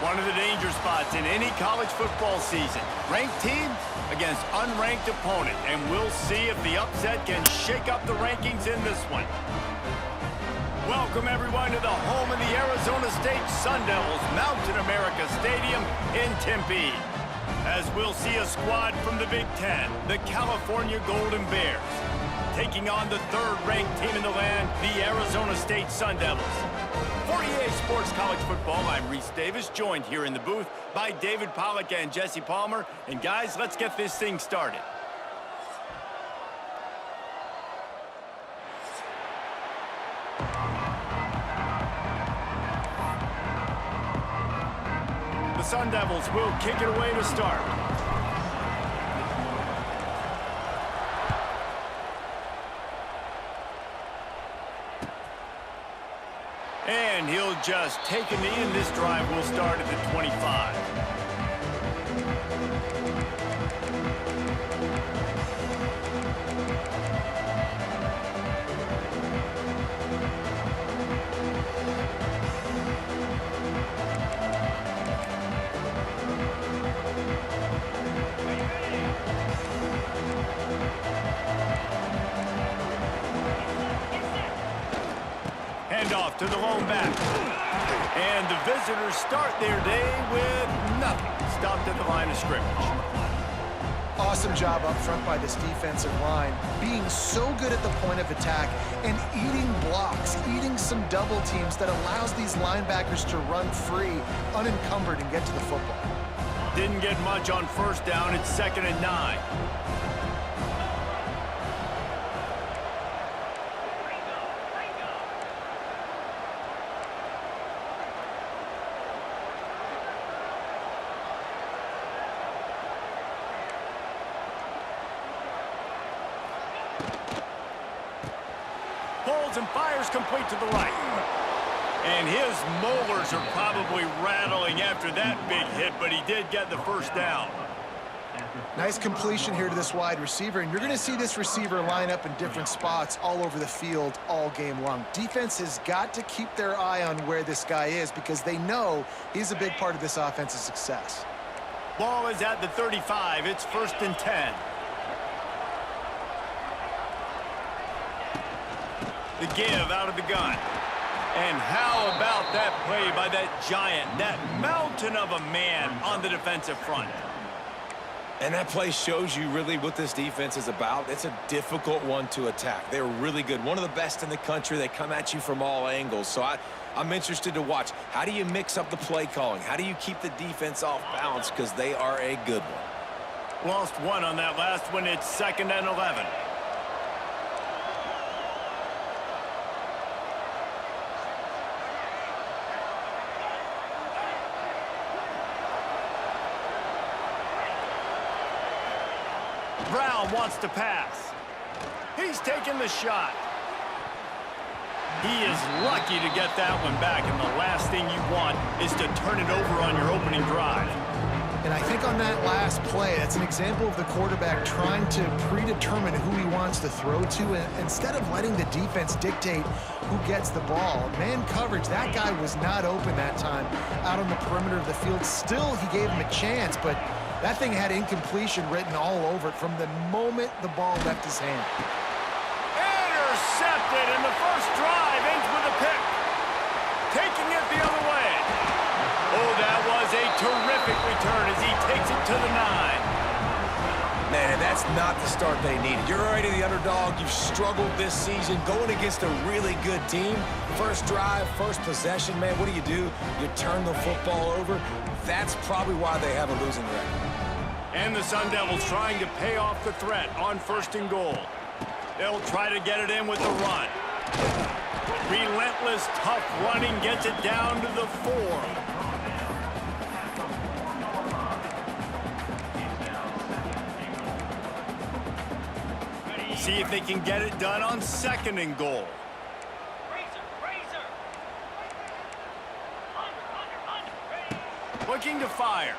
One of the danger spots in any college football season. Ranked team against unranked opponent. And we'll see if the upset can shake up the rankings in this one. Welcome, everyone, to the home of the Arizona State Sun Devils, Mountain America Stadium in Tempe. As we'll see a squad from the Big Ten, the California Golden Bears, taking on the third-ranked team in the land, the Arizona State Sun Devils. For EA Sports College Football, I'm Reese Davis, joined here in the booth by David Pollack and Jesse Palmer. And guys, let's get this thing started. The Sun Devils will kick it away to start. And he'll just take a knee, and this drive will start at the 25. Off to the lone back. And the visitors start their day with nothing. Stopped at the line of scrimmage. Awesome job up front by this defensive line, being so good at the point of attack and eating blocks, eating some double teams that allows these linebackers to run free, unencumbered, and get to the football. Didn't get much on first down. It's 2nd and 9. Pulls and fires complete to the right. And his molars are probably rattling after that big hit, but he did get the first down. Nice completion here to this wide receiver, and you're going to see this receiver line up in different spots all over the field all game long. Defense has got to keep their eye on where this guy is because they know he's a big part of this offense's success. Ball is at the 35. It's 1st and 10. The give out of the gun. And how about that play by that giant, that mountain of a man on the defensive front? And that play shows you really what this defense is about. It's a difficult one to attack. They're really good. One of the best in the country. They come at you from all angles. So I'm interested to watch. How do you mix up the play calling? How do you keep the defense off balance? Because they are a good one. Lost one on that last one. It's 2nd and 11. Brown wants to pass. He's taking the shot. He is lucky to get that one back, and the last thing you want is to turn it over on your opening drive. And I think on that last play, that's an example of the quarterback trying to predetermine who he wants to throw to, and instead of letting the defense dictate who gets the ball. Man coverage, that guy was not open that time out on the perimeter of the field. Still, he gave him a chance, but that thing had incompletion written all over it from the moment the ball left his hand. Intercepted, and the first drive ends with a pick. Taking it the other way. Oh, that was a terrific return as he takes it to the 9. Man, that's not the start they needed. You're already the underdog. You've struggled this season going against a really good team. First drive, first possession, man, what do? You turn the football over. That's probably why they have a losing record. And the Sun Devils trying to pay off the threat on 1st and goal. They'll try to get it in with the run. Relentless, tough running gets it down to the 4. See if they can get it done on 2nd and goal. Looking to fire.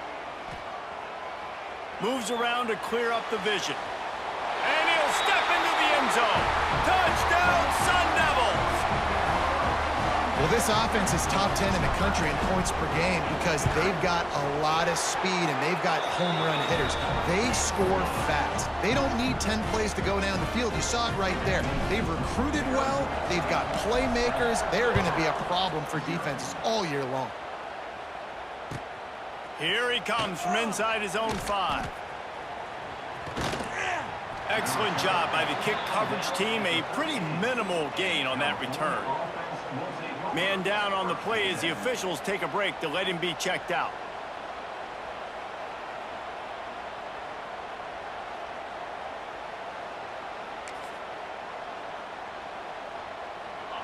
Moves around to clear up the vision. And he'll step into the end zone. Touchdown, Sun Devils! Well, this offense is top 10 in the country in points per game because they've got a lot of speed and they've got home run hitters. They score fast. They don't need 10 plays to go down the field. You saw it right there. They've recruited well. They've got playmakers. They're going to be a problem for defenses all year long. Here he comes from inside his own 5. Excellent job by the kick coverage team. A pretty minimal gain on that return. Man down on the play as the officials take a break to let him be checked out.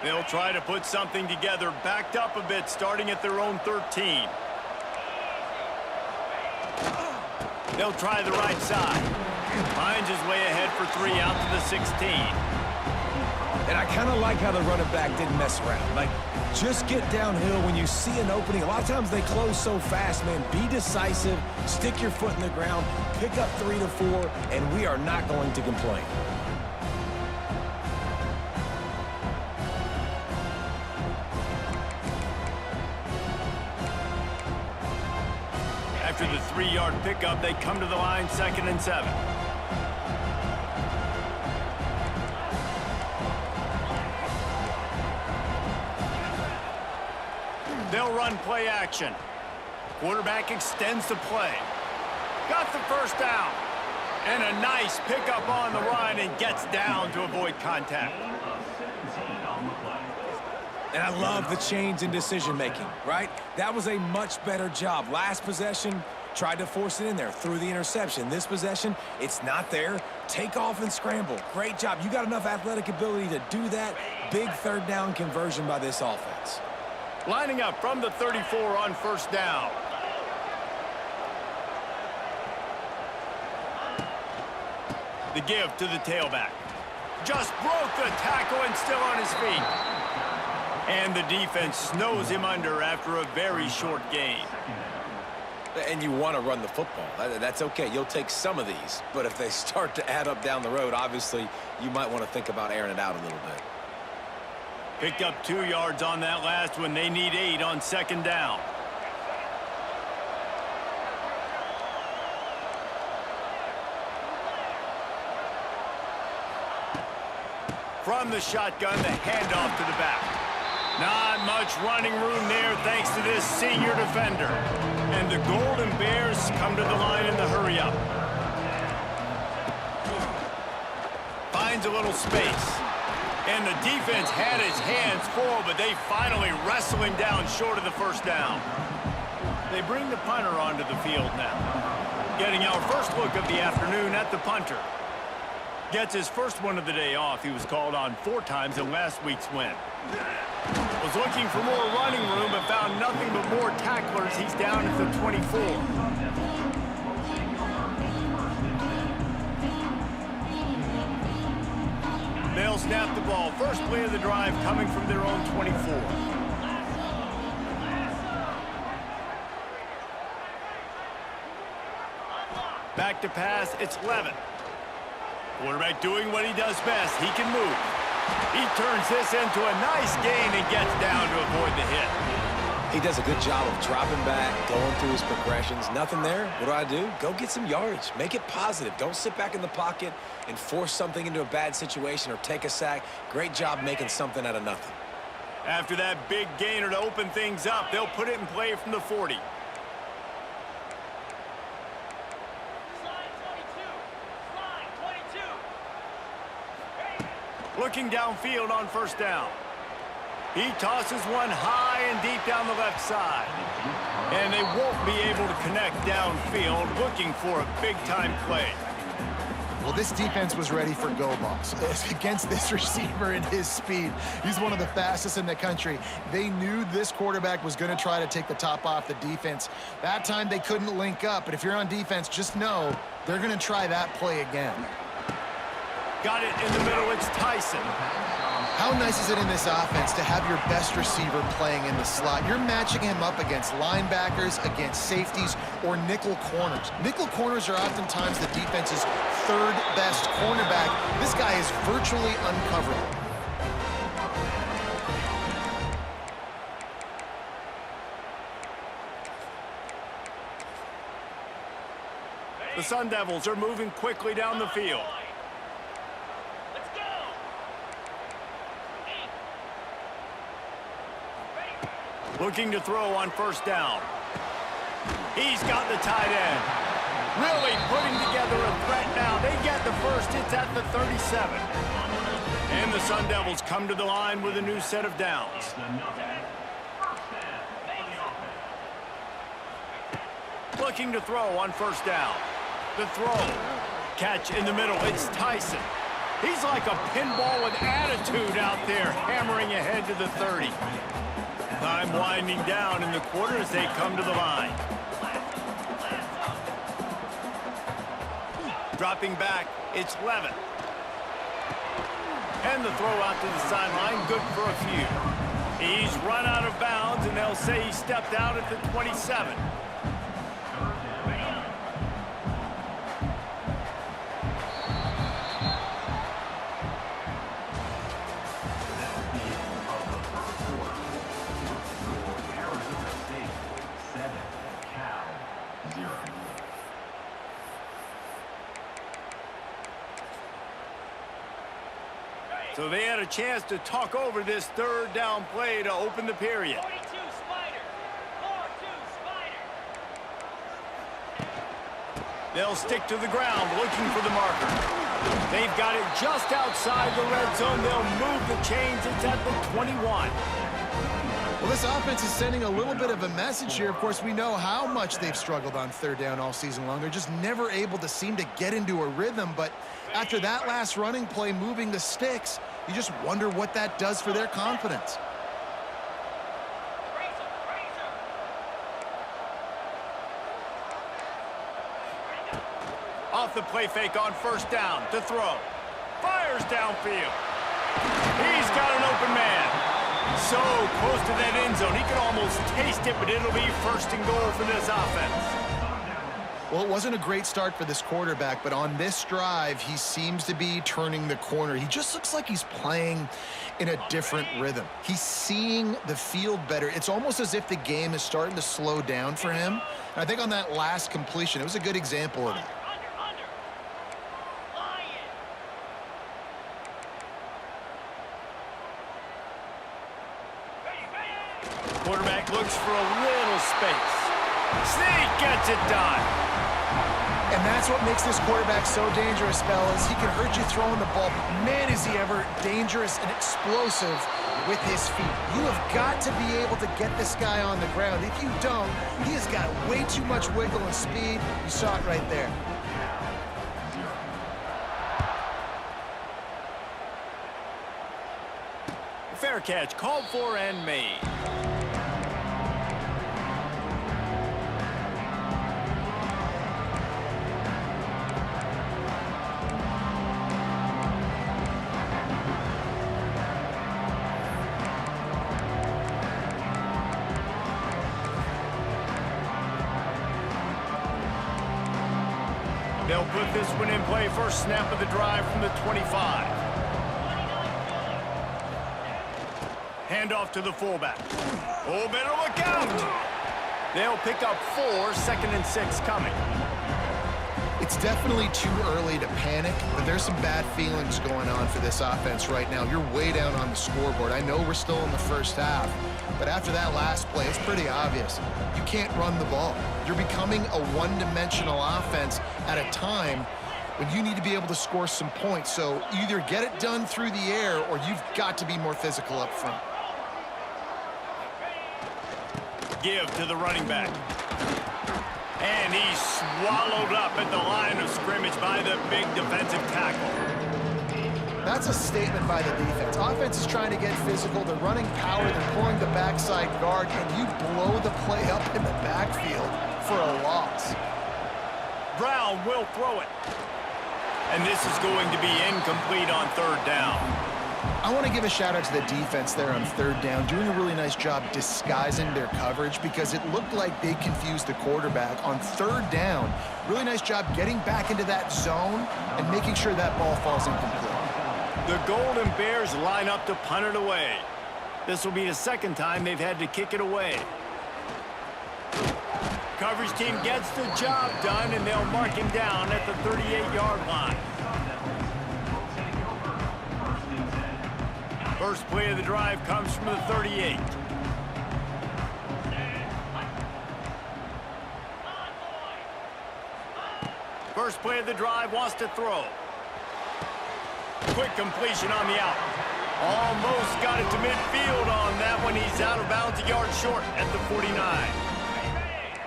They'll try to put something together, backed up a bit, starting at their own 13. They'll try the right side. Finds his way ahead for 3 out to the 16. And I kind of like how the running back didn't mess around. Like, just get downhill when you see an opening. A lot of times they close so fast, man. Be decisive, stick your foot in the ground, pick up 3 to 4, and we are not going to complain. After the 3-yard pickup, they come to the line 2nd and 7. They'll run play action. Quarterback extends the play. Got the first down. And a nice pickup on the run and gets down to avoid contact. And I love the change in decision-making, right? That was a much better job. Last possession, tried to force it in there, threw the interception. This possession, it's not there. Take off and scramble. Great job. You got enough athletic ability to do that. Big 3rd down conversion by this offense. Lining up from the 34 on 1st down. The give to the tailback. Just broke the tackle and still on his feet. And the defense snows him under after a very short gain. And you want to run the football. That's okay. You'll take some of these. But if they start to add up down the road, obviously, you might want to think about airing it out a little bit. Picked up 2 yards on that last one. They need 8 on 2nd down. From the shotgun, the handoff to the back. Not much running room there thanks to this senior defender. And the Golden Bears come to the line in the hurry-up. Finds a little space. And the defense had his hands full, but they finally wrestle him down short of the 1st down. They bring the punter onto the field now. Getting our first look of the afternoon at the punter. Gets his first one of the day off. He was called on 4 times in last week's win. Was looking for more running room, but found nothing but more tacklers. He's down at the 24. They'll snap the ball. First play of the drive coming from their own 24. Back to pass, it's Levin. Quarterback doing what he does best. He can move. He turns this into a nice gain and gets down to avoid the hit. He does a good job of dropping back, going through his progressions. Nothing there. What do? Go get some yardage. Make it positive. Don't sit back in the pocket and force something into a bad situation or take a sack. Great job making something out of nothing. After that big gainer to open things up, they'll put it in play from the 40. Looking downfield on 1st down. He tosses one high and deep down the left side. And they won't be able to connect downfield, looking for a big-time play. Well, this defense was ready for go balls against this receiver and his speed. He's one of the fastest in the country. They knew this quarterback was going to try to take the top off the defense. That time they couldn't link up, but if you're on defense, just know they're going to try that play again. Got it in the middle, it's Tyson. How nice is it in this offense to have your best receiver playing in the slot? You're matching him up against linebackers, against safeties, or nickel corners. Nickel corners are oftentimes the defense's 3rd best cornerback. This guy is virtually uncoverable. The Sun Devils are moving quickly down the field. Looking to throw on first down. He's got the tight end. Really putting together a threat now. They get the first. It's at the 37. And the Sun Devils come to the line with a new set of downs. Looking to throw on first down. The throw. Catch in the middle. It's Tyson. He's like a pinball with attitude out there, hammering ahead to the 30. Time winding down in the quarter as they come to the line. Dropping back, it's Levin. And the throw out to the sideline, good for a few. He's run out of bounds, and they'll say he stepped out at the 27. So they had a chance to talk over this third down play to open the period. 42 Spider. 4-2 Spider. They'll stick to the ground looking for the marker. They've got it just outside the red zone. They'll move the chains. It's at the 21. Well, this offense is sending a little bit of a message here. Of course, we know how much they've struggled on third down all season long. They're just never able to seem to get into a rhythm. But after that last running play, moving the sticks, you just wonder what that does for their confidence. Off the play fake on first down to throw. Fires downfield. He's got an open man. So close to that end zone. He can almost taste it, but it'll be first and goal for this offense. Well, it wasn't a great start for this quarterback, but on this drive, he seems to be turning the corner. He just looks like he's playing in a different rhythm. He's seeing the field better. It's almost as if the game is starting to slow down for him. And I think on that last completion, it was a good example of that. Quarterback looks for a little space. Sneak gets it done. And that's what makes this quarterback so dangerous, fellas. He can hurt you throwing the ball, but man, is he ever dangerous and explosive with his feet. You have got to be able to get this guy on the ground. If you don't, he has got way too much wiggle and speed. You saw it right there. Fair catch, called for and made. They'll put this one in play. First snap of the drive from the 25. Handoff to the fullback. Oh, better look out. They'll pick up 4, 2nd and 6 coming. It's definitely too early to panic, but there's some bad feelings going on for this offense right now. You're way down on the scoreboard. I know we're still in the first half, but after that last play, it's pretty obvious. You can't run the ball. You're becoming a one-dimensional offense at a time when you need to be able to score some points. So either get it done through the air or you've got to be more physical up front. Give to the running back. And he's swallowed up at the line of scrimmage by the big defensive tackle. That's a statement by the defense. Offense is trying to get physical. They're running power. They're pulling the backside guard, and you blow the play up in the backfield for a loss. Brown will throw it. And this is going to be incomplete on third down. I want to give a shout out to the defense there on third down, doing a really nice job disguising their coverage because it looked like they confused the quarterback on third down. Really nice job getting back into that zone and making sure that ball falls incomplete. The Golden Bears line up to punt it away. This will be the second time they've had to kick it away. coverage team gets the job done, and they'll mark him down at the 38-yard line. First play of the drive comes from the 38. First play of the drive wants to throw. Quick completion on the out. Almost got it to midfield on that one. He's out of bounds a yard short at the 49.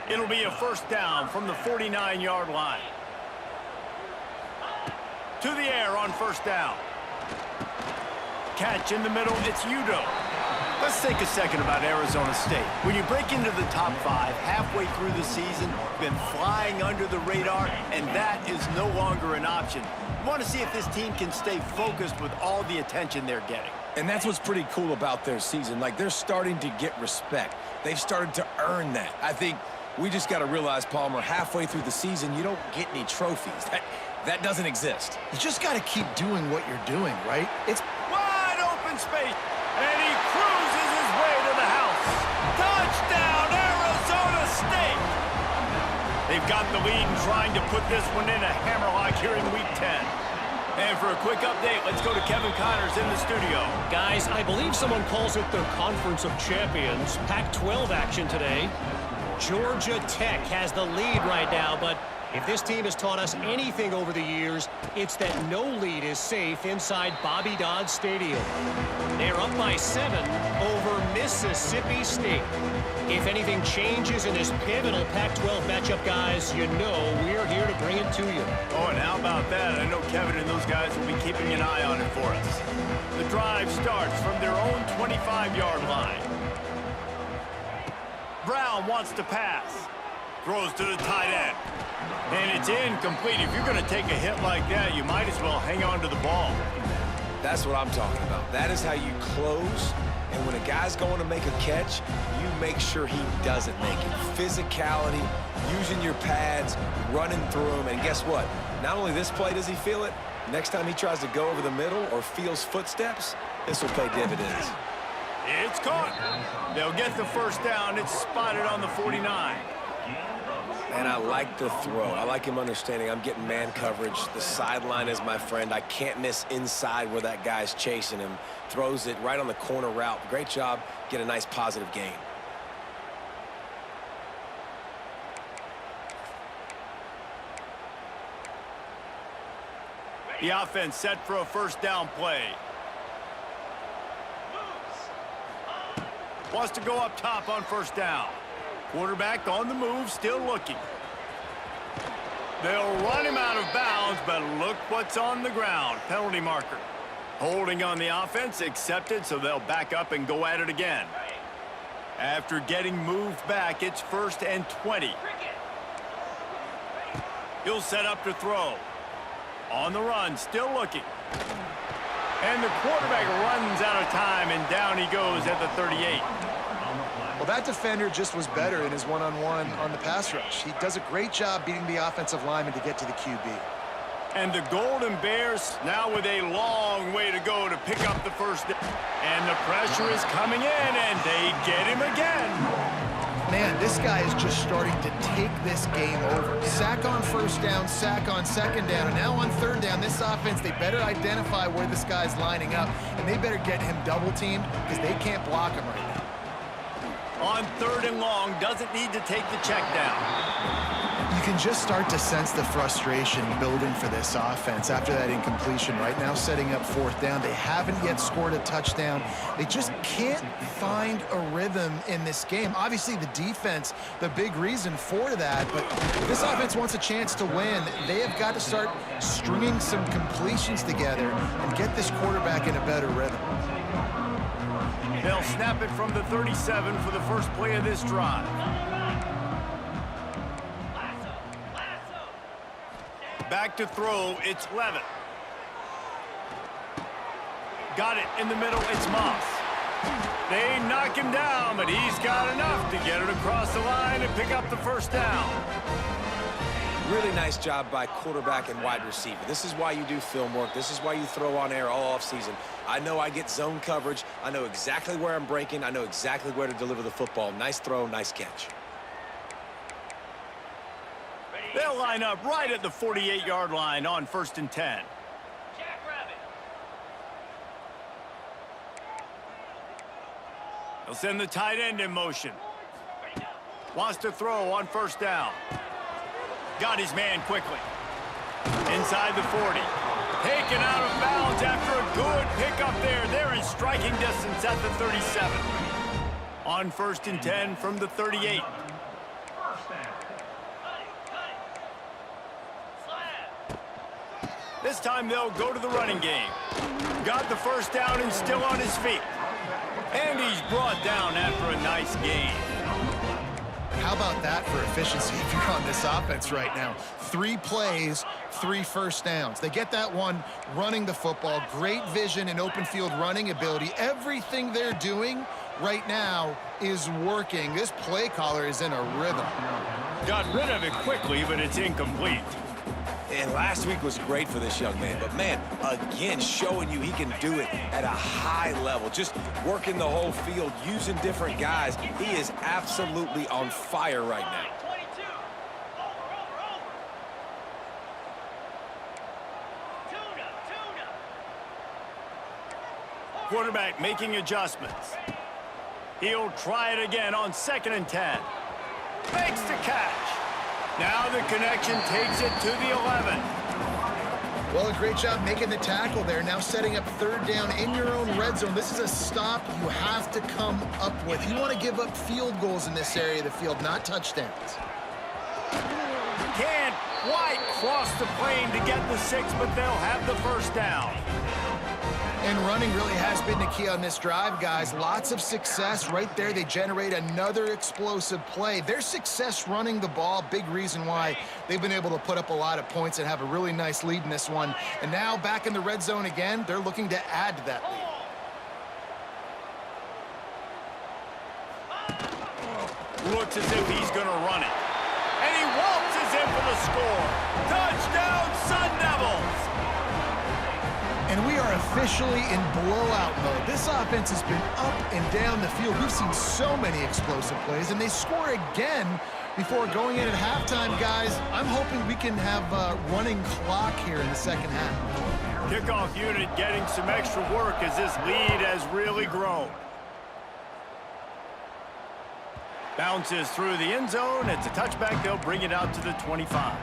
It'll be a first down from the 49-yard line. To the air on first down. Catch in the middle, it's Udo. Let's take a second about Arizona State. When you break into the top 5 halfway through the season, been flying under the radar, and that is no longer an option. You want to see if this team can stay focused with all the attention they're getting. And that's what's pretty cool about their season. Like, they're starting to get respect. They've started to earn that. I think we just got to realize, Palmer, halfway through the season, you don't get any trophies. That doesn't exist. You just got to keep doing what you're doing, right? It's wide open space, and he cruises his way to the house. Touchdown, Arizona State! They've got the lead and trying to put this one in a hammerlock here in Week 10. And for a quick update, let's go to Kevin Connors in the studio. Guys, I believe someone calls it the Conference of Champions. Pac-12 action today. Georgia Tech has the lead right now, but if this team has taught us anything over the years, it's that no lead is safe inside Bobby Dodd Stadium. They're up by 7 over Mississippi State. If anything changes in this pivotal Pac-12 matchup, guys, you know we're here to bring it to you. Oh, and how about that? I know Kevin and those guys will be keeping an eye on it for us. The drive starts from their own 25-yard line. Brown wants to pass. Throws to the tight end. And it's incomplete. If you're going to take a hit like that, you might as well hang on to the ball. That's what I'm talking about. That is how you close. And when a guy's going to make a catch, you make sure he doesn't make it. Physicality, using your pads, running through them. And guess what? Not only this play does he feel it, next time he tries to go over the middle or feels footsteps, this will pay dividends. It's caught. They'll get the first down. It's spotted on the 49. And I like the throw. I like him understanding I'm getting man coverage. The sideline is my friend. I can't miss inside where that guy's chasing him. Throws it right on the corner route. Great job. Get a nice positive gain. The offense set for a first down play. Wants to go up top on first down. Quarterback on the move, still looking. They'll run him out of bounds, but look what's on the ground. Penalty marker. Holding on the offense, accepted, so they'll back up and go at it again. After getting moved back, it's 1st and 20. He'll set up to throw. On the run, still looking. And the quarterback runs out of time, and down he goes at the 38. Well, that defender just was better in his one-on-one on the pass rush. He does a great job beating the offensive lineman to get to the QB. And the Golden Bears now with a long way to go to pick up the first. And the pressure is coming in, and they get him again. Man, this guy is just starting to take this game over. Sack on first down, sack on second down, and now on third down, this offense, they better identify where this guy's lining up, and they better get him double-teamed because they can't block him right now. On 3rd and long, doesn't need to take the check down. You can just start to sense the frustration building for this offense after that incompletion. Right now, setting up 4th down. They haven't yet scored a touchdown. They just can't find a rhythm in this game. Obviously, the defense, the big reason for that, but if this offense wants a chance to win, they have got to start stringing some completions together and get this quarterback in a better rhythm. They'll snap it from the 37 for the first play of this drive. Back to throw, it's Levitt. Got it in the middle, it's Moss. They knock him down, but he's got enough to get it across the line and pick up the first down. Really nice job by quarterback and wide receiver. This is why you do film work. This is why you throw on air all offseason. I know I get zone coverage. I know exactly where I'm breaking. I know exactly where to deliver the football. Nice throw, nice catch. They'll line up right at the 48-yard line on 1st and 10. They'll send the tight end in motion. Wants to throw on 1st down. Got his man quickly. Inside the 40. Taken out of bounds after a good pickup there. They're in striking distance at the 37. On 1st and 10 from the 38. This time they'll go to the running game. Got the 1st down and still on his feet. And he's brought down after a nice gain. How about that for efficiency if you're on this offense right now? 3 plays, 3 first downs. They get that one running the football. Great vision and open field running ability. Everything they're doing right now is working. This play caller is in a rhythm. Got rid of it quickly, but it's incomplete. And last week was great for this young man. But, man, again, showing you he can do it at a high level. Just working the whole field, using different guys. He is absolutely on fire right now. Quarterback making adjustments. He'll try it again on 2nd and 10. Makes the catch. Now the connection takes it to the 11. Well, a great job making the tackle there. Now setting up 3rd down in your own red zone. This is a stop you have to come up with. You want to give up field goals in this area of the field, not touchdowns. Can't quite cross the plane to get the 6, but they'll have the 1st down. And running really has been the key on this drive, guys. Lots of success right there. They generate another explosive play. Their success running the ball, big reason why they've been able to put up a lot of points and have a really nice lead in this one. And now back in the red zone again, they're looking to add to that lead. Looks as if he's going to run it. And he waltzes in for the score. Touchdown, Sun Devils! And we are officially in blowout mode. This offense has been up and down the field. We've seen so many explosive plays, and they score again before going in at halftime, guys. I'm hoping we can have a running clock here in the 2nd half. Kickoff unit getting some extra work as this lead has really grown. Bounces through the end zone. It's a touchback. They'll bring it out to the 25.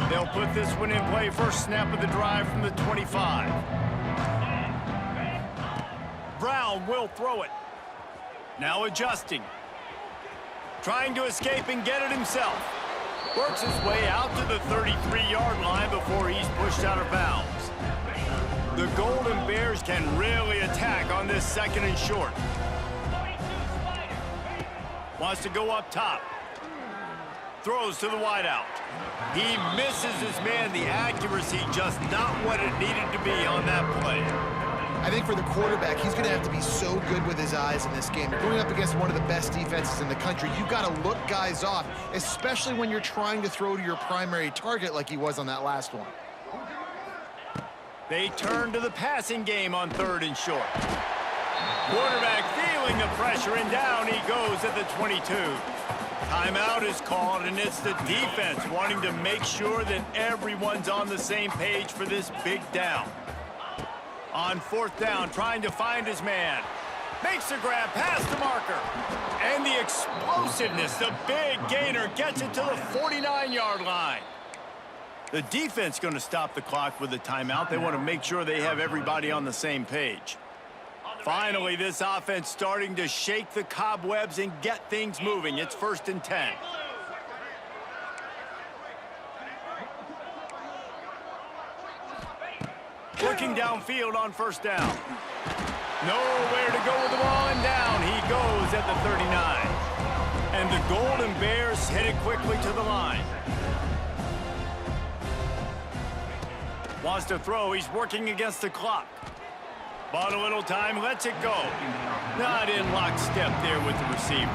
They'll put this one in play. First snap of the drive from the 25. Brown will throw it. Now adjusting. Trying to escape and get it himself. Works his way out to the 33-yard line before he's pushed out of bounds. The Golden Bears can really attack on this 2nd and short. Wants to go up top. Throws to the wideout. He misses his man. The accuracy just not what it needed to be on that play. I think for the quarterback, he's going to have to be so good with his eyes in this game. You're going up against one of the best defenses in the country. You've got to look guys off, especially when you're trying to throw to your primary target like he was on that last one. They turn to the passing game on 3rd and short. Quarterback feeling the pressure, and down he goes at the 22. Timeout is called, and it's the defense wanting to make sure that everyone's on the same page for this big down. On 4th down, trying to find his man. Makes the grab past the marker. And the explosiveness, the big gainer, gets it to the 49-yard line. The defense going to stop the clock with a timeout. They want to make sure they have everybody on the same page. Finally, this offense starting to shake the cobwebs and get things moving. It's 1st and 10. Looking downfield on 1st down. Nowhere to go with the ball, and down he goes at the 39. And the Golden Bears headed quickly to the line. Wants to throw. He's working against the clock. Bought a little time, lets it go. Not in lockstep there with the receiver.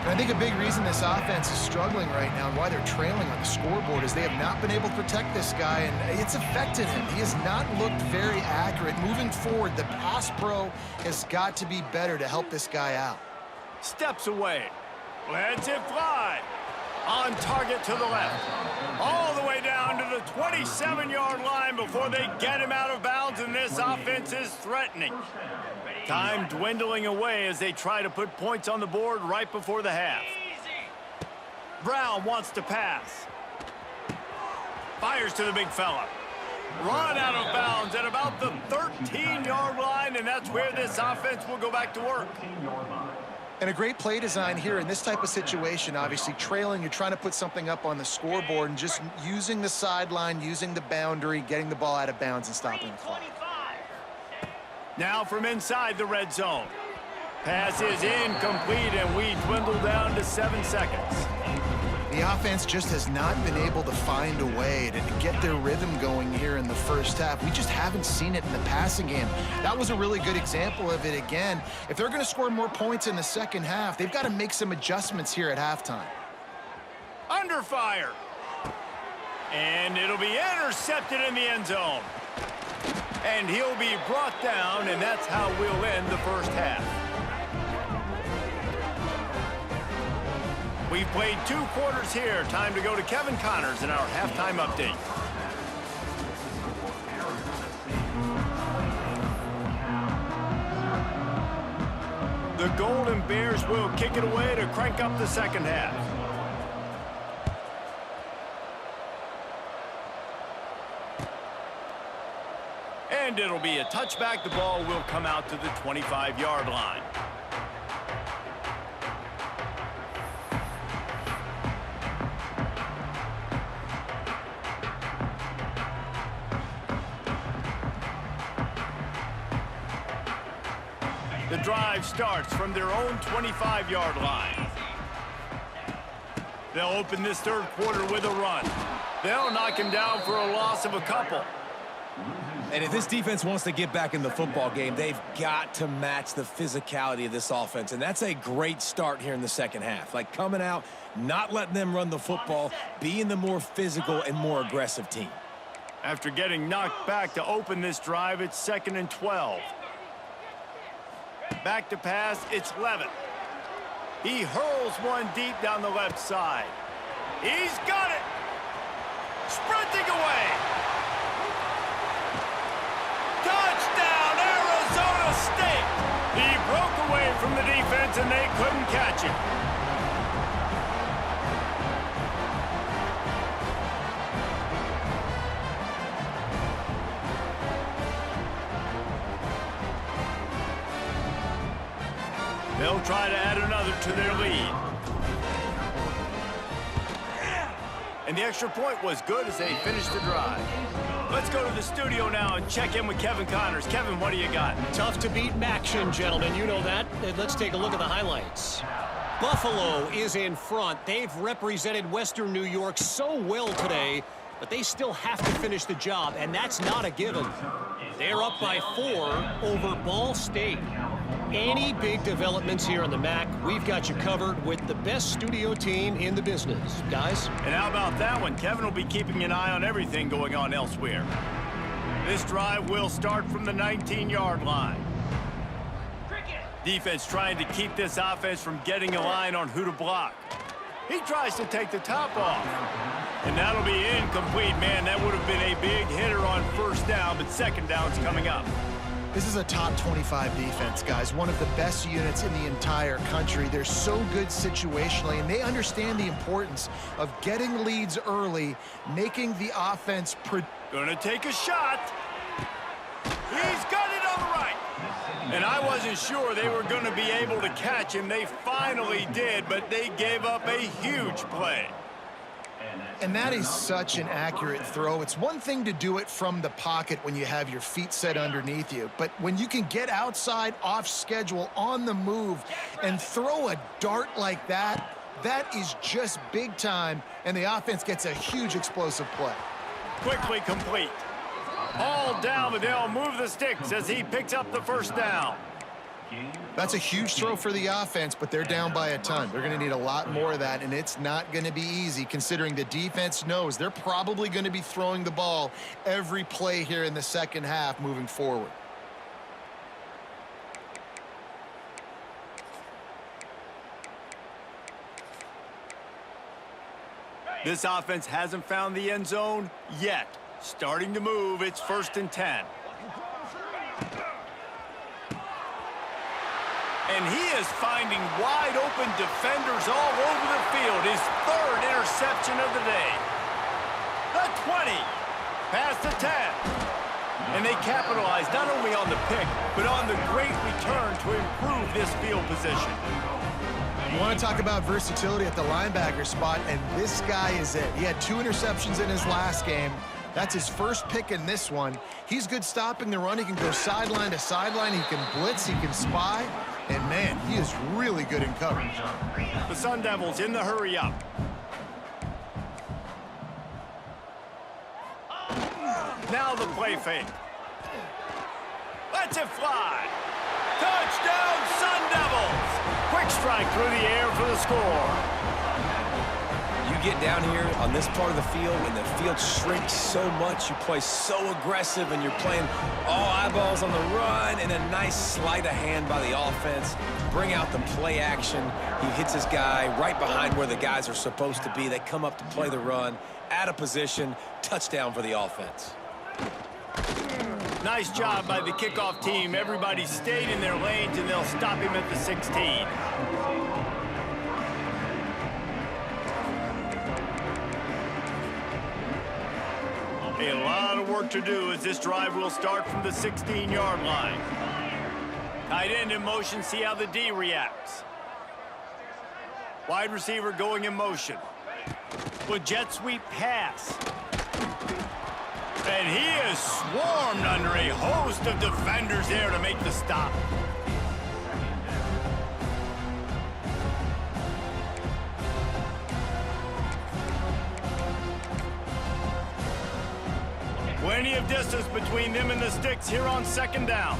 And I think a big reason this offense is struggling right now and why they're trailing on the scoreboard is they have not been able to protect this guy, and it's affected him. He has not looked very accurate. Moving forward, the pass pro has got to be better to help this guy out. Steps away. Lets it fly. On target to the left. All the way down to the 27-yard line before they get him out of bounds, and this offense is threatening. Time dwindling away as they try to put points on the board right before the half. Brown wants to pass. Fires to the big fella. Run out of bounds at about the 13-yard line, and that's where this offense will go back to work. And a great play design here in this type of situation. Obviously trailing, you're trying to put something up on the scoreboard, and just using the sideline, using the boundary, getting the ball out of bounds and stopping the clock. Now from inside the red zone. Pass is incomplete, and we dwindle down to 7 seconds. The offense just has not been able to find a way to get their rhythm going here in the first half. We just haven't seen it in the passing game. That was a really good example of it again. If they're going to score more points in the second half, they've got to make some adjustments here at halftime. Under fire. And it'll be intercepted in the end zone. And he'll be brought down, and that's how we'll end the first half. We've played 2 quarters here. Time to go to Kevin Connors in our halftime update. The Golden Bears will kick it away to crank up the second half. And it'll be a touchback. The ball will come out to the 25-yard line. The drive starts from their own 25-yard line. They'll open this third quarter with a run. They'll knock him down for a loss of a couple. And if this defense wants to get back in the football game, they've got to match the physicality of this offense. And that's a great start here in the second half. Like coming out, not letting them run the football, being the more physical and more aggressive team. After getting knocked back to open this drive, it's 2nd and 12. Back to pass, it's Levin. He hurls one deep down the left side. He's got it! Sprinting away! Touchdown, Arizona State! He broke away from the defense and they couldn't catch him. They'll try to add another to their lead. And the extra point was good as they finished the drive. Let's go to the studio now and check in with Kevin Connors. Kevin, what do you got? Tough to beat action, gentlemen. You know that. Let's take a look at the highlights. Buffalo is in front. They've represented Western New York so well today, but they still have to finish the job, and that's not a given. They're up by 4 over Ball State. Any big developments here on the MAC, we've got you covered with the best studio team in the business. Guys? And how about that one? Kevin will be keeping an eye on everything going on elsewhere. This drive will start from the 19-yard line. Defense trying to keep this offense from getting a line on who to block. He tries to take the top off. And that'll be incomplete. Man, that would have been a big hitter on first down, but second down's coming up. This is a top 25 defense, guys. One of the best units in the entire country. They're so good situationally, and they understand the importance of getting leads early, making the offense... Gonna take a shot. He's got it on the right. And I wasn't sure they were going to be able to catch him. They finally did, but they gave up a huge play. And that is such an accurate throw. It's one thing to do it from the pocket when you have your feet set underneath you, but when you can get outside, off schedule, on the move, and throw a dart like that, that is just big time, and the offense gets a huge explosive play. Quickly complete. All down, but they'll move the sticks as he picks up the first down. That's a huge throw for the offense, but they're down by a ton. They're going to need a lot more of that, and it's not going to be easy considering the defense knows they're probably going to be throwing the ball every play here in the second half moving forward. This offense hasn't found the end zone yet. Starting to move, it's 1st and 10. And he is finding wide open defenders all over the field. His 3rd interception of the day. The 20, past the 10. And they capitalize not only on the pick, but on the great return to improve this field position. You want to talk about versatility at the linebacker spot, and this guy is it. He had 2 interceptions in his last game. That's his first pick in this one. He's good stopping the run. He can go sideline to sideline. He can blitz. He can spy. And, man, he is really good in coverage. The Sun Devils in the hurry up. Now the play fake. Lets it fly. Touchdown, Sun Devils. Quick strike through the air for the score. You get down here on this part of the field, and the field shrinks so much. You play so aggressive, and you're playing all eyeballs on the run, and a nice sleight of hand by the offense. Bring out the play action. He hits his guy right behind where the guys are supposed to be. They come up to play the run, out of position, touchdown for the offense. Nice job by the kickoff team. Everybody stayed in their lanes, and they'll stop him at the 16. A lot of work to do as this drive will start from the 16-yard line. Tight end in motion, see how the D reacts. Wide receiver going in motion. With jet sweep pass. And he is swarmed under a host of defenders there to make the stop. Plenty of distance between them and the sticks here on 2nd down.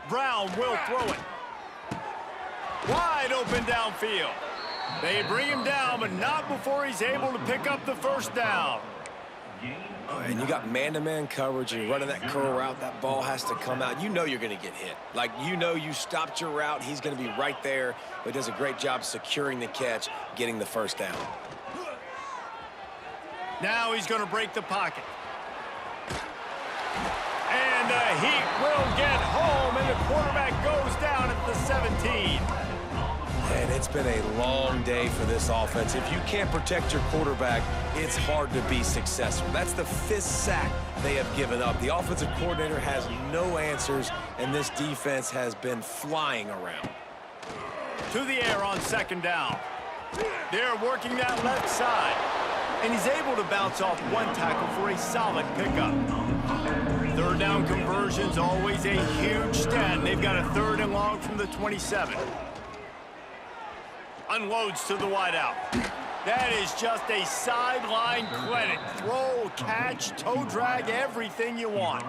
Brown will throw it. Wide open downfield. They bring him down, but not before he's able to pick up the 1st down. And you got man-to-man coverage, and you're running that curl route, that ball has to come out. You know you're going to get hit. Like, you know you stopped your route. He's going to be right there. But he does a great job securing the catch, getting the 1st down. Now he's going to break the pocket. And the heat will get home, and the quarterback goes down at the 17. And it's been a long day for this offense. If you can't protect your quarterback, it's hard to be successful. That's the 5th sack they have given up. The offensive coordinator has no answers, and this defense has been flying around. To the air on 2nd down. They're working that left side. And he's able to bounce off one tackle for a solid pickup. 3rd down conversion's always a huge stat. They've got a 3rd and long from the 27. Unloads to the wideout. That is just a sideline clinic. Throw, catch, toe drag, everything you want.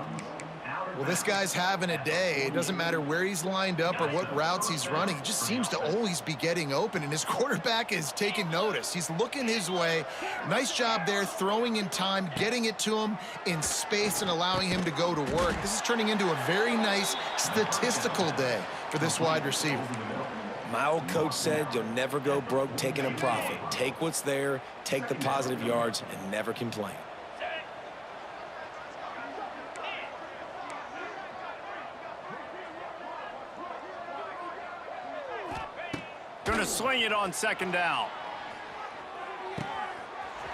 Well, this guy's having a day. It doesn't matter where he's lined up or what routes he's running. He just seems to always be getting open, and his quarterback is taking notice. He's looking his way. Nice job there, throwing in time, getting it to him in space and allowing him to go to work. This is turning into a very nice statistical day for this wide receiver. My old coach said you'll never go broke taking a profit. Take what's there, take the positive yards, and never complain. Going to sling it on 2nd down.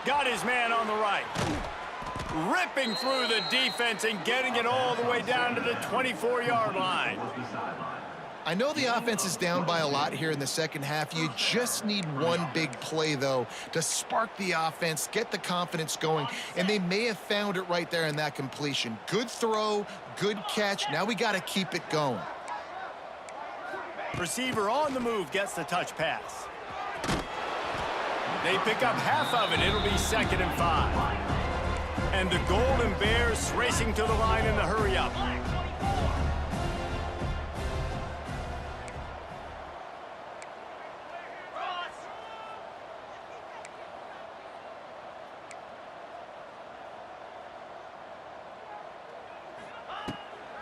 Got his man on the right. Ripping through the defense and getting it all the way down to the 24-yard line. I know the offense is down by a lot here in the second half. You just need one big play, though, to spark the offense, get the confidence going, and they may have found it right there in that completion. Good throw, good catch. Now we got to keep it going. Receiver on the move gets the touch pass. They pick up half of it. It'll be 2nd and 5. And the Golden Bears racing to the line in the hurry-up.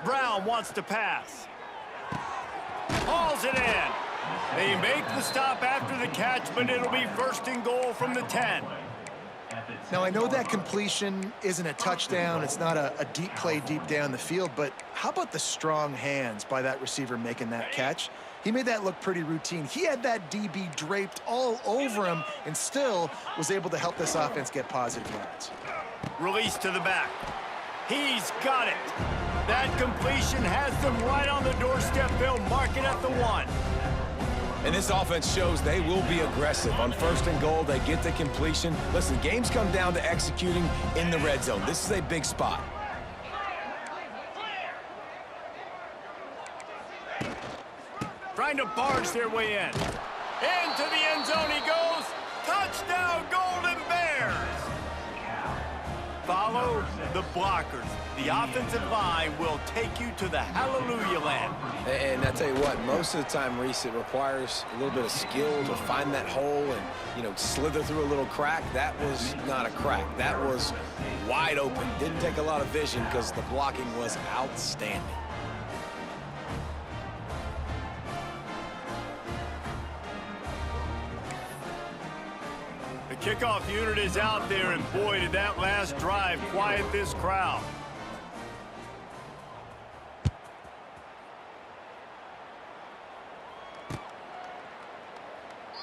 Brown wants to pass. Hauls it in. They make the stop after the catch, but it'll be 1st and goal from the 10. Now, I know that completion isn't a touchdown. It's not a deep play deep down the field, but how about the strong hands by that receiver making that catch? He made that look pretty routine. He had that DB draped all over him and still was able to help this offense get positive yards. Release to the back. He's got it. That completion has them right on the doorstep. They'll mark it at the 1. And this offense shows they will be aggressive. On 1st and goal, they get the completion. Listen, games come down to executing in the red zone. This is a big spot. Trying to barge their way in. Into the end zone he goes. Touchdown, Golden Bears! Follow the blockers. The offensive line will take you to the hallelujah land. And I tell you what, most of the time, Reese, it requires a little bit of skill to find that hole and, you know, slither through a little crack. That was not a crack. That was wide open. Didn't take a lot of vision because the blocking was outstanding. The kickoff unit is out there, and boy, did that last drive quiet this crowd.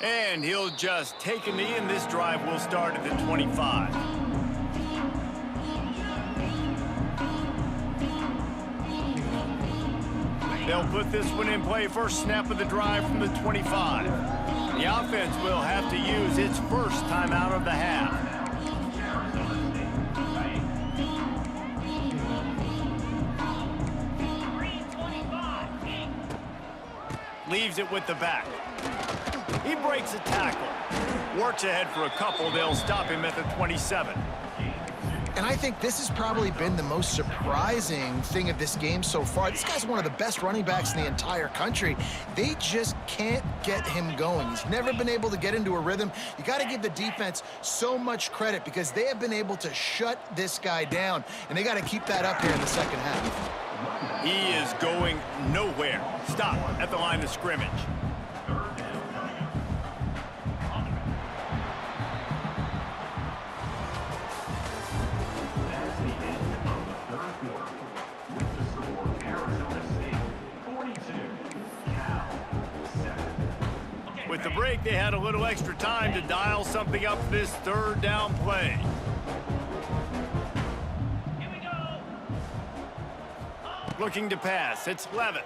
And he'll just take a knee, and this drive will start at the 25. They'll put this one in play. First snap of the drive from the 25. The offense will have to use its first timeout of the half. Leaves it with the back. He breaks a tackle. Works ahead for a couple. They'll stop him at the 27. And I think this has probably been the most surprising thing of this game so far. This guy's one of the best running backs in the entire country. They just can't get him going. He's never been able to get into a rhythm. You got to give the defense so much credit because they have been able to shut this guy down, and they got to keep that up here in the second half. He is going nowhere. Stop at the line of scrimmage. With the break, they had a little extra time to dial something up for this 3rd down play. Here we go. Looking to pass. It's Levitt.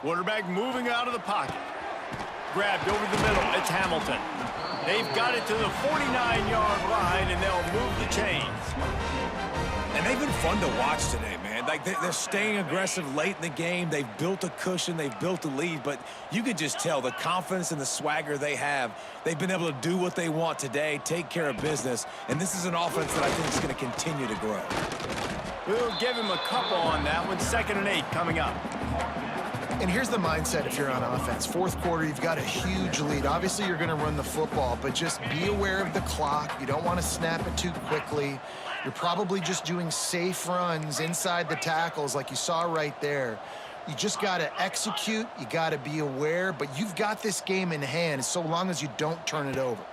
Quarterback moving out of the pocket. Grabbed over the middle. It's Hamilton. They've got it to the 49-yard line, and they'll move the chains. And they've been fun to watch today, man. Like, they're staying aggressive late in the game. They've built a cushion. They've built a lead. But you could just tell the confidence and the swagger they have. They've been able to do what they want today, take care of business. And this is an offense that I think is going to continue to grow. We'll give him a couple on that one. 2nd and 8 coming up. And here's the mindset if you're on offense. 4th quarter, you've got a huge lead. Obviously, you're going to run the football, but just be aware of the clock. You don't want to snap it too quickly. You're probably just doing safe runs inside the tackles like you saw right there. You just got to execute. You got to be aware, but you've got this game in hand so long as you don't turn it over.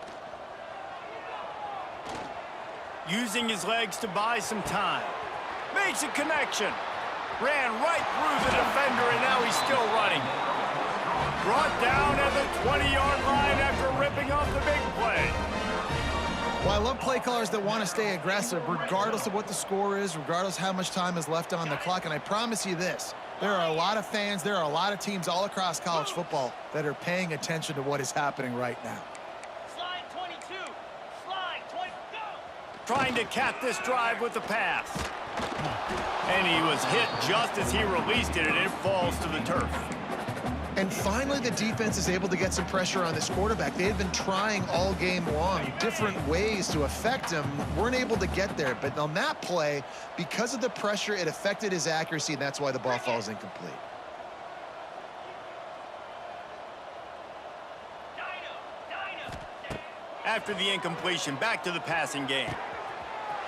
Using his legs to buy some time. Makes a connection. Ran right through the defender, and now he's still running. Brought down at the 20-yard line after ripping off the big play. Well, I love play callers that want to stay aggressive, regardless of what the score is, regardless how much time is left on the clock. And I promise you this, there are a lot of fans, there are a lot of teams all across college football that are paying attention to what is happening right now. Slide 22. Slide 20. Go. Trying to cap this drive with the pass. And he was hit just as he released it, and it falls to the turf. And finally, the defense is able to get some pressure on this quarterback. They had been trying all game long different ways to affect him, weren't able to get there. But on that play, because of the pressure, it affected his accuracy, and that's why the ball falls incomplete. After the incompletion, back to the passing game.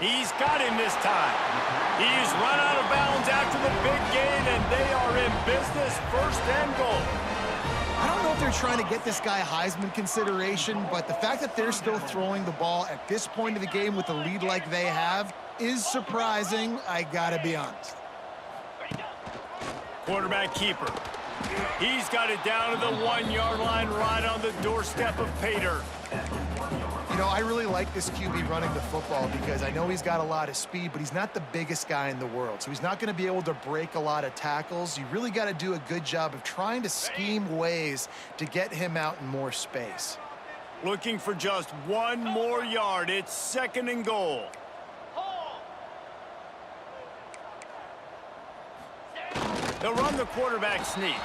He's got him this time. He's run out of bounds after the big gain, and they are in business, first and goal. I don't know if they're trying to get this guy Heisman consideration, but the fact that they're still throwing the ball at this point of the game with a lead like they have is surprising, I gotta be honest. Quarterback keeper. He's got it down to the 1-yard line, right on the doorstep of pay dirt. You know, I really like this QB running the football because I know he's got a lot of speed, but he's not the biggest guy in the world. So he's not going to be able to break a lot of tackles. You really got to do a good job of trying to scheme ways to get him out in more space. Looking for just 1 more yard. It's second and goal. They'll run the quarterback sneak.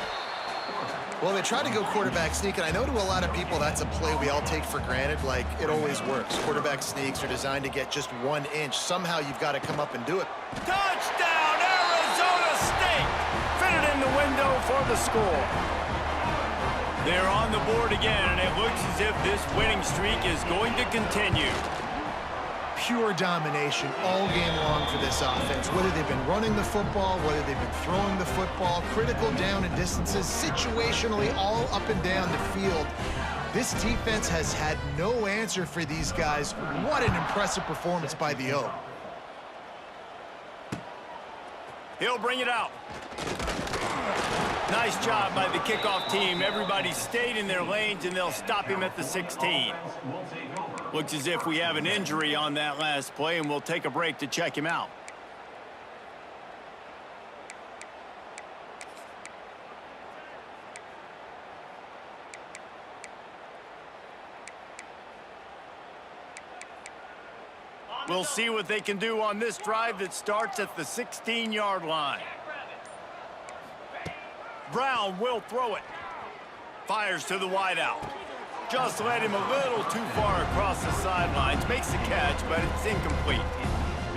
Well, they try to go quarterback sneak, and I know to a lot of people that's a play we all take for granted, like it always works. Quarterback sneaks are designed to get just 1 inch. Somehow you've got to come up and do it. Touchdown, Arizona State! Fitted in the window for the score. They're on the board again, and it looks as if this winning streak is going to continue. Pure domination all game long for this offense. Whether they've been running the football, whether they've been throwing the football, critical down and distances, situationally all up and down the field. This defense has had no answer for these guys. What an impressive performance by the O. He'll bring it out. Nice job by the kickoff team. Everybody stayed in their lanes, and they'll stop him at the 16. Looks as if we have an injury on that last play, and we'll take a break to check him out. We'll see what they can do on this drive that starts at the 16-yard line. Brown will throw it. Fires to the wideout. Just led him a little too far across the sidelines. Makes the catch, but it's incomplete.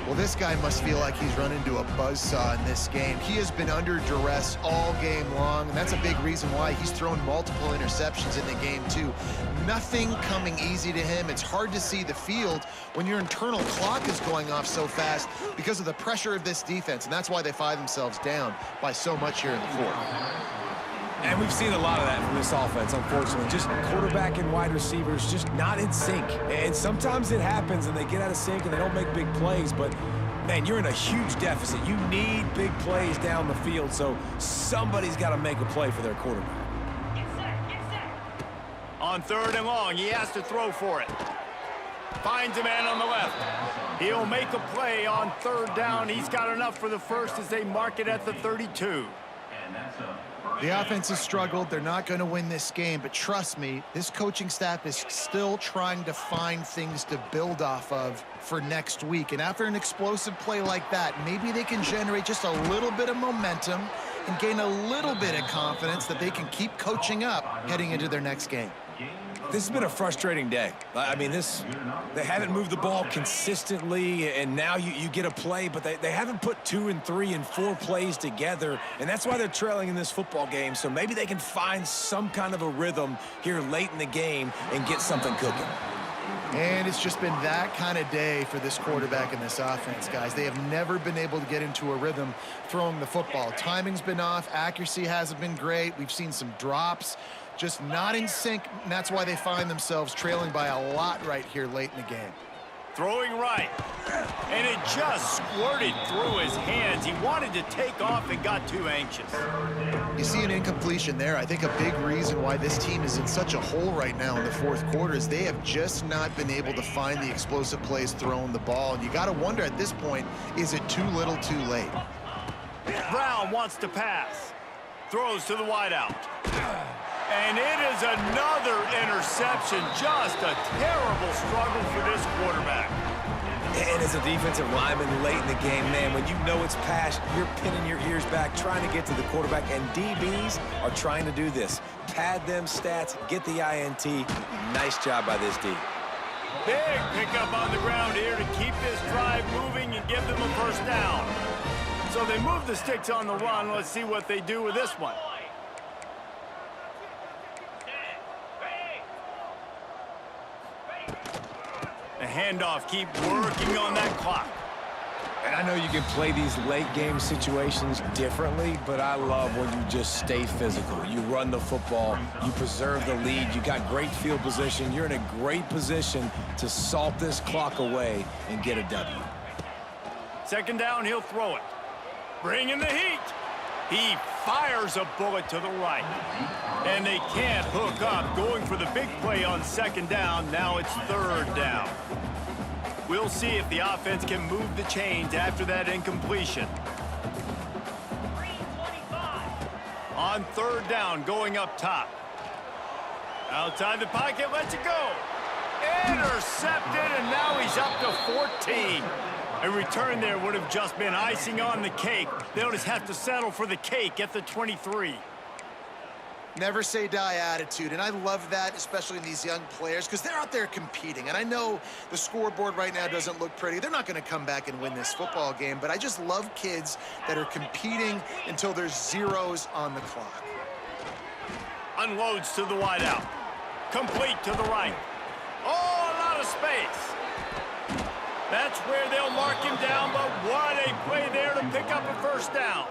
Well, this guy must feel like he's run into a buzzsaw in this game. He has been under duress all game long, and that's a big reason why he's thrown multiple interceptions in the game, too. Nothing coming easy to him. It's hard to see the field when your internal clock is going off so fast because of the pressure of this defense, and that's why they find themselves down by so much here in the fourth. And we've seen a lot of that from this offense, unfortunately. Just quarterback and wide receivers just not in sync. And sometimes it happens and they get out of sync and they don't make big plays. But, man, you're in a huge deficit. You need big plays down the field, so somebody's got to make a play for their quarterback. On 3rd and long, he has to throw for it. Finds a man on the left. He'll make a play on 3rd down. He's got enough for the first as they mark it at the 32. The offense has struggled. They're not going to win this game, but trust me, this coaching staff is still trying to find things to build off of for next week. And after an explosive play like that, maybe they can generate just a little bit of momentum and gain a little bit of confidence that they can keep coaching up heading into their next game. This has been a frustrating day. I mean, they haven't moved the ball consistently, and now you get a play, but they haven't put 2 and 3 and 4 plays together, and that's why they're trailing in this football game. So maybe they can find some kind of a rhythm here late in the game and get something cooking. And it's just been that kind of day for this quarterback and this offense, guys. They have never been able to get into a rhythm throwing the football. Timing's been off. Accuracy hasn't been great. We've seen some drops. Just not in sync, and that's why they find themselves trailing by a lot right here late in the game. Throwing right, and it just squirted through his hands. He wanted to take off and got too anxious. You see an incompletion there. I think a big reason why this team is in such a hole right now in the fourth quarter is they have just not been able to find the explosive plays throwing the ball. And you got to wonder at this point, is it too little too late? Brown wants to pass. Throws to the wideout. And it is another interception. Just a terrible struggle for this quarterback. And as a defensive lineman late in the game, man, when you know it's pass, you're pinning your ears back, trying to get to the quarterback, and DBs are trying to do this. Pad them stats, get the INT. Nice job by this D. Big pickup on the ground here to keep this drive moving and give them a first down. So they move the sticks on the run. Let's see what they do with this one. The handoff, keep working on that clock. And I know you can play these late game situations differently, but I love when you just stay physical. You run the football, you preserve the lead, you got great field position, you're in a great position to salt this clock away and get a W. Second down, he'll throw it. Bring in the heat. He fires a bullet to the right. And they can't hook up, going for the big play on second down. Now it's third down. We'll see if the offense can move the chains after that incompletion. On third down, going up top. Outside the pocket, lets it go. Intercepted, and now he's up to 14. A return there would have just been icing on the cake. They'll just have to settle for the cake at the 23. Never say die attitude, and I love that, especially in these young players, because they're out there competing. And I know the scoreboard right now doesn't look pretty. They're not going to come back and win this football game, but I just love kids that are competing until there's zeros on the clock. Unloads to the wideout. Complete to the right. Oh, a lot of space. That's where they'll mark him down, but what a play there to pick up a first down.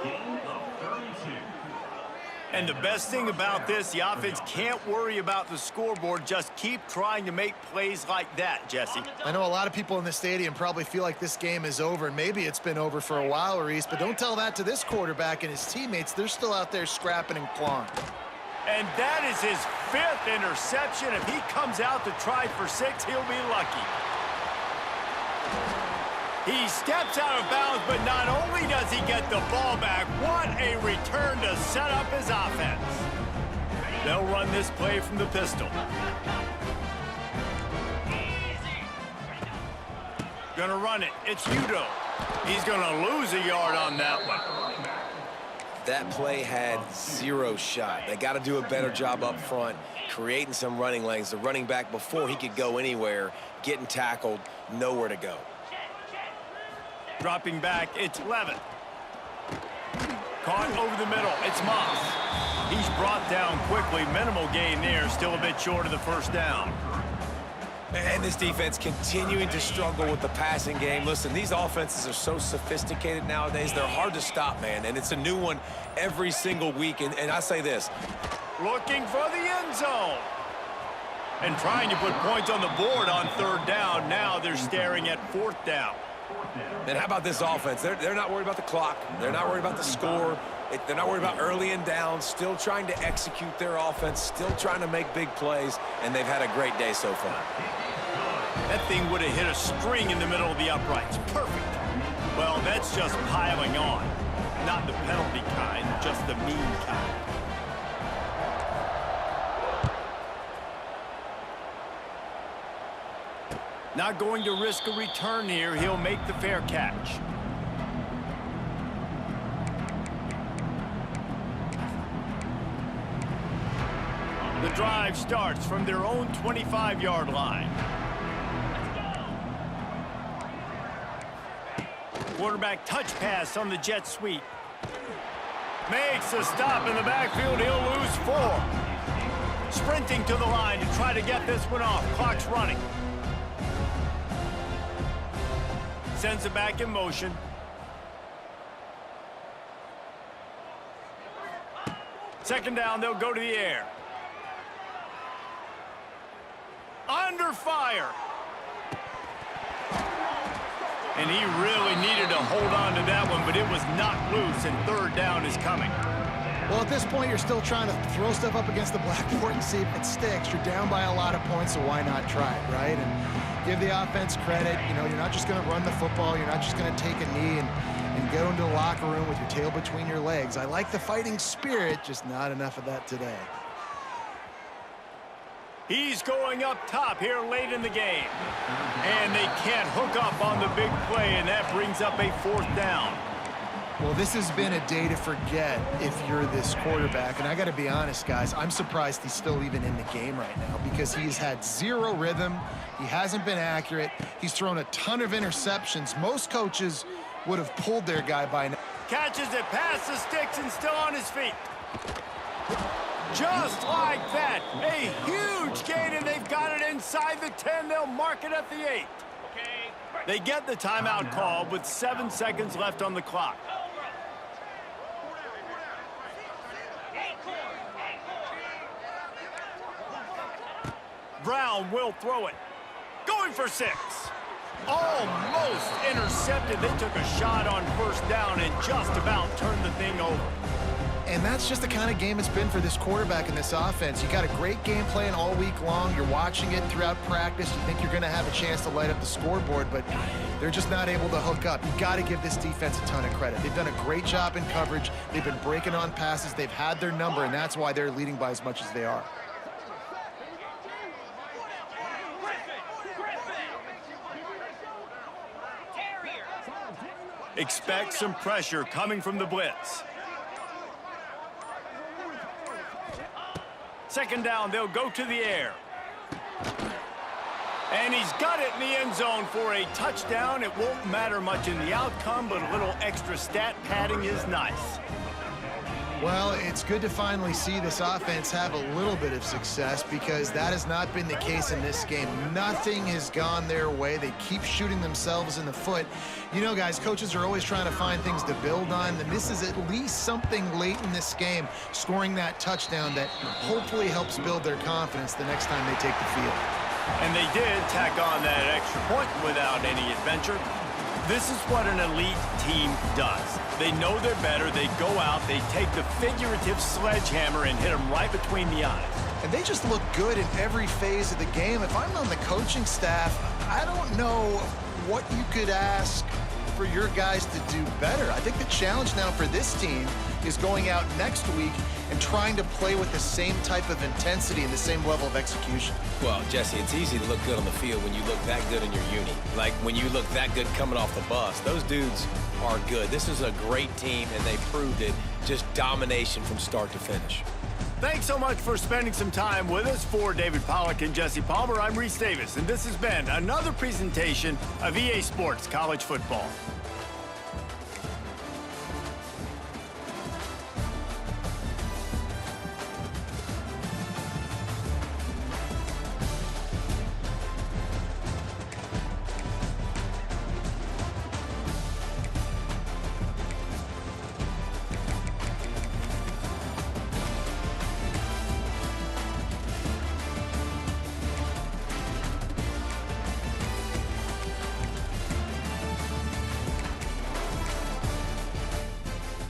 And the best thing about this, the offense can't worry about the scoreboard. Just keep trying to make plays like that, Jesse. I know a lot of people in the stadium probably feel like this game is over, and maybe it's been over for a while, Reese, but don't tell that to this quarterback and his teammates. They're still out there scrapping and clawing. And that is his 5th interception. If he comes out to try for 6, he'll be lucky. He steps out of bounds, but not only does he get the ball back, what a return to set up his offense. They'll run this play from the pistol. Gonna run it. It's Udo. He's gonna lose a yard on that one. That play had 0 shot. They got to do a better job up front, creating some running lanes. The running back, before he could go anywhere, getting tackled, nowhere to go. Dropping back, it's Levin. Caught over the middle, it's Moss. He's brought down quickly. Minimal gain there, still a bit short of the first down. And this defense continuing to struggle with the passing game. Listen, these offenses are so sophisticated nowadays. They're hard to stop, man, and it's a new one every single week. And I say this. Looking for the end zone. And trying to put points on the board on third down. Now they're staring at fourth down. And how about this offense? They're not worried about the clock. They're not worried about the score. They're not worried about early and down. Still trying to execute their offense. Still trying to make big plays. And they've had a great day so far. That thing would have hit a string in the middle of the uprights. Perfect. Well, that's just piling on. Not the penalty kind, just the mean kind. Not going to risk a return here. He'll make the fair catch. The drive starts from their own 25-yard line. Quarterback touch pass on the jet sweep. Makes a stop in the backfield. He'll lose 4. Sprinting to the line to try to get this one off. Clock's running. Sends it back in motion. Second down, they'll go to the air. Under fire. And he really needed to hold on to that one, but it was knocked loose, and third down is coming. Well, at this point, you're still trying to throw stuff up against the blackboard and see if it sticks. You're down by a lot of points, so why not try it, right? And give the offense credit. You know, you're not just going to run the football. You're not just going to take a knee and go into the locker room with your tail between your legs. I like the fighting spirit, just not enough of that today. He's going up top here late in the game. And they can't hook up on the big play, and that brings up a 4th down. Well, this has been a day to forget if you're this quarterback. And I got to be honest, guys, I'm surprised he's still even in the game right now because he's had 0 rhythm. He hasn't been accurate. He's thrown a ton of interceptions. Most coaches would have pulled their guy by now. Catches it past the sticks and still on his feet. Just like that. A huge gain, and they've got it inside the 10. They'll mark it at the 8. They get the timeout called with 7 seconds left on the clock. Brown will throw it. Going for 6. Almost intercepted. They took a shot on 1st down and just about turned the thing over. And that's just the kind of game it's been for this quarterback in this offense. You got a great game plan all week long. You're watching it throughout practice. You think you're going to have a chance to light up the scoreboard, but they're just not able to hook up. You got to give this defense a ton of credit. They've done a great job in coverage. They've been breaking on passes. They've had their number, and that's why they're leading by as much as they are. Expect some pressure coming from the blitz. 2nd down, they'll go to the air. And he's got it in the end zone for a touchdown. It won't matter much in the outcome, but a little extra stat padding is nice. Well, it's good to finally see this offense have a little bit of success because that has not been the case in this game. Nothing has gone their way. They keep shooting themselves in the foot. You know, guys, coaches are always trying to find things to build on, and this is at least something late in this game, scoring that touchdown that hopefully helps build their confidence the next time they take the field. And they did tack on that extra point without any adventure. This is what an elite team does. They know they're better. They go out, they take the figurative sledgehammer and hit them right between the eyes. And they just look good in every phase of the game. If I'm on the coaching staff, I don't know what you could ask for your guys to do better. I think the challenge now for this team is going out next week and trying to play with the same type of intensity and the same level of execution. Well, Jesse, it's easy to look good on the field when you look that good in your uni. Like when you look that good coming off the bus. Those dudes are good. This is a great team, and they proved it. Just domination from start to finish. Thanks so much for spending some time with us. For David Pollack and Jesse Palmer, I'm Reese Davis, and this has been another presentation of EA Sports College Football.